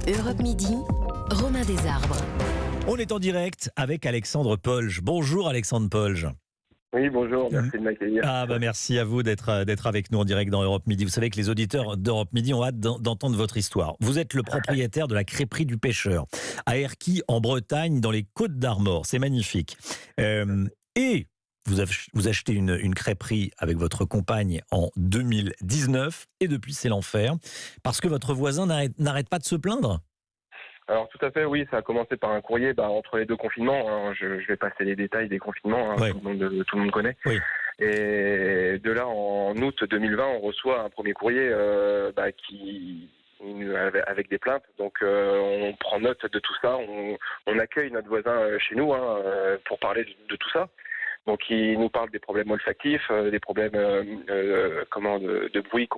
Europe Midi, Romain Desarbres. On est en direct avec Alexandre Polge. Bonjour Alexandre Polge. Oui, bonjour, merci de m'accueillir. Merci à vous d'être avec nous en direct dans Europe Midi. Vous savez que les auditeurs d'Europe Midi ont hâte d'entendre votre histoire. Vous êtes le propriétaire de la crêperie du pêcheur à Erquy en Bretagne dans les Côtes d'Armor. C'est magnifique. Et vous achetez une crêperie avec votre compagne en 2019 et depuis c'est l'enfer parce que votre voisin n'arrête pas de se plaindre. Alors tout à fait, oui, ça a commencé par un courrier entre les deux confinements. Hein. Je vais passer les détails des confinements, hein, Ouais. tout le monde connaît. Oui. Et de là, en août 2020, on reçoit un premier courrier avec des plaintes. Donc on prend note de tout ça, on accueille notre voisin chez nous pour parler de tout ça. Donc il nous parle des problèmes olfactifs, des problèmes de bruit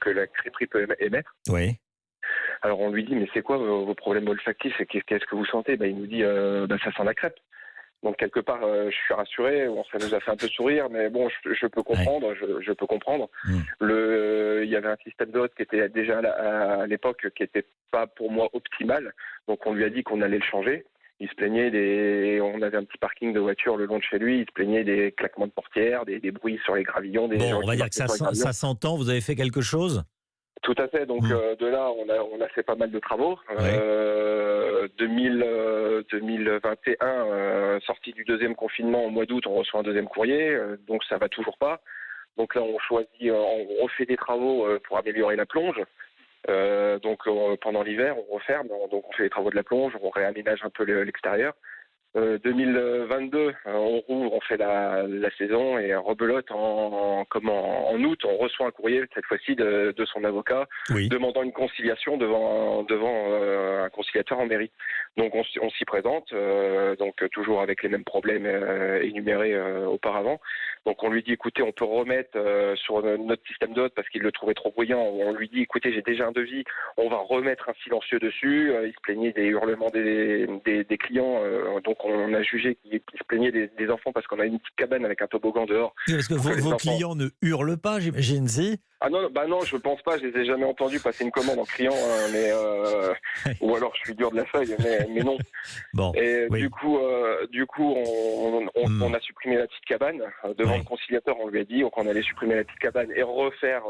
que la crêperie peut émettre. Oui. Alors on lui dit mais c'est quoi vos problèmes olfactifs et qu'est-ce que vous sentez? Il nous dit ça sent la crêpe. Donc quelque part je suis rassuré, ça nous a fait un peu sourire, mais bon je peux comprendre, je peux comprendre. Il y avait un système d'hôte qui était déjà à l'époque qui était pas pour moi optimal, donc on lui a dit qu'on allait le changer. Il se plaignait on avait un petit parking de voitures le long de chez lui, il se plaignait des claquements de portières, des bruits sur les gravillons. Bon, on va dire que ça s'entend, vous avez fait quelque chose? Tout à fait. Donc de là, on a fait pas mal de travaux. Ouais. 2021, sortie du deuxième confinement au mois d'août, on reçoit un deuxième courrier. Donc ça va toujours pas. Donc là, on refait des travaux pour améliorer la plonge. Pendant l'hiver, on referme. Donc on fait les travaux de la plonge, on réaménage un peu l'extérieur. 2022, on rouvre, on fait la saison et rebelote en août, on reçoit un courrier cette fois-ci de son avocat demandant une conciliation devant un conciliateur en mairie. Donc on s'y présente, toujours avec les mêmes problèmes énumérés auparavant. Donc on lui dit écoutez, on peut remettre sur notre système d'hôte parce qu'il le trouvait trop bruyant. On lui dit écoutez, j'ai déjà un devis, on va remettre un silencieux dessus. Il se plaignait des hurlements des clients, donc on a jugé qu'il se plaignait des enfants parce qu'on a une petite cabane avec un toboggan dehors. Oui, parce que vos clients ne hurlent pas, j'imagine, si? Ah non, je pense pas, je les ai jamais entendus passer une commande en criant, ou alors je suis dur de la feuille, mais non. Bon, et oui. du coup, on a supprimé la petite cabane devant le conciliateur. On lui a dit qu'on allait supprimer la petite cabane et refaire,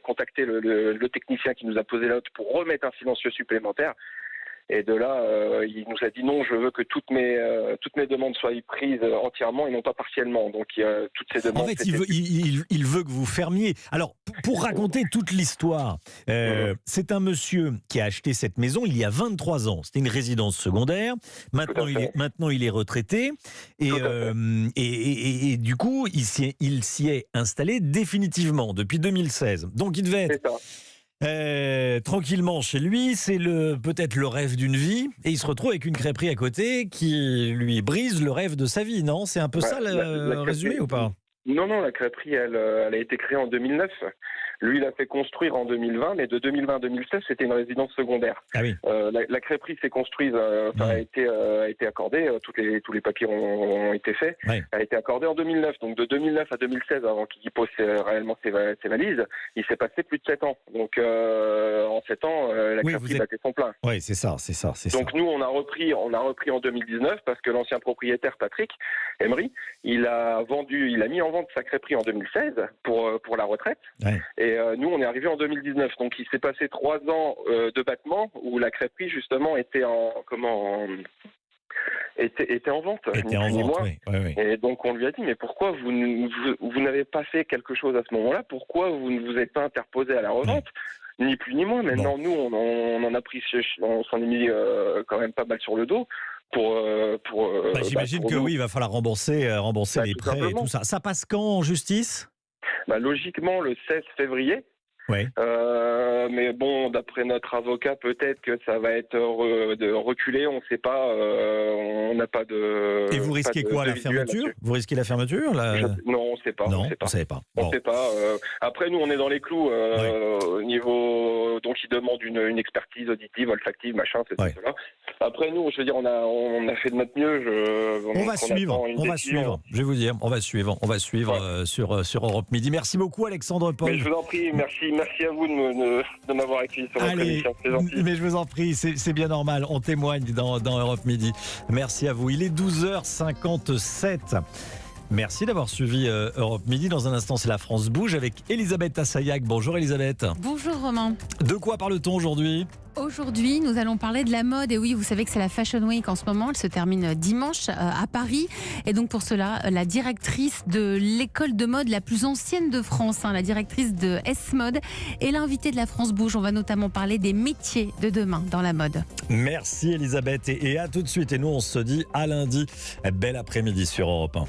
contacter le technicien qui nous a posé l'hôte pour remettre un silencieux supplémentaire. Et de là, il nous a dit non, je veux que toutes mes demandes soient prises entièrement et non pas partiellement. Donc toutes ces demandes. En fait, il veut que vous fermiez. Alors, pour raconter toute l'histoire, c'est un monsieur qui a acheté cette maison il y a 23 ans. C'était une résidence secondaire. Maintenant, il est retraité. Et du coup, il s'y est installé définitivement depuis 2016. Donc, il devait être tranquillement chez lui, c'est peut-être le rêve d'une vie, et il se retrouve avec une crêperie à côté qui lui brise le rêve de sa vie, non? C'est un peu ça le résumé ou pas? Non, la crêperie, elle a été créée en 2009. Lui, il a fait construire en 2020, mais de 2020 à 2016, c'était une résidence secondaire. Ah oui. La crêperie s'est construite, a été accordée, tous les papiers ont été faits. Ouais. Elle a été accordée en 2009. Donc de 2009 à 2016, avant qu'il pose réellement ses valises, il s'est passé plus de 7 ans. Donc en 7 ans, la crêperie battait son plein. Oui, c'est ça. Donc nous, on a repris en 2019 parce que l'ancien propriétaire Patrick Emery, il a mis en vente sa crêperie en 2016 pour la retraite. Ouais. Et nous, on est arrivé en 2019. Donc, il s'est passé 3 ans de battement où la crêperie, justement, était en vente. Était en vente, oui. Et donc, on lui a dit, mais pourquoi vous n'avez pas fait quelque chose à ce moment-là? Pourquoi vous ne vous êtes pas interposé à la revente? Ni plus ni moins. Maintenant, nous, on en a pris, on s'en est mis quand même pas mal sur le dos. J'imagine que oui, il va falloir rembourser les prêts et tout ça. Ça passe quand en justice? Logiquement, le 16 février. Oui. Mais bon, d'après notre avocat, peut-être que ça va être reculé, on ne sait pas, on n'a pas de... Et vous risquez quoi, la fermeture? Vous risquez la fermeture Non, on ne sait pas. Non, on ne savait pas. On ne sait pas. Après, nous, on est dans les clous au niveau... Donc, ils demandent une expertise auditive, olfactive, machin, c'est cela. Après, nous, je veux dire, on a fait de notre mieux. On va suivre. Je vais vous dire, on va suivre sur Europe Midi. Merci beaucoup, Alexandre Polge. Mais je vous en prie, merci Merci à vous de m'avoir accueilli sur votre émission. C'est gentil. Mais je vous en prie, c'est bien normal. On témoigne dans Europe Midi. Merci à vous. Il est 12h57. Merci d'avoir suivi Europe Midi. Dans un instant, c'est La France bouge avec Elisabeth Assayag. Bonjour Elisabeth. Bonjour Romain. De quoi parle-t-on aujourd'hui ? Aujourd'hui, nous allons parler de la mode. Et oui, vous savez que c'est la Fashion Week en ce moment. Elle se termine dimanche à Paris. Et donc pour cela, la directrice de l'école de mode la plus ancienne de France, la directrice de S-Mode, est l'invitée de La France bouge. On va notamment parler des métiers de demain dans la mode. Merci Elisabeth et à tout de suite. Et nous, on se dit à lundi. Bel après-midi sur Europe 1.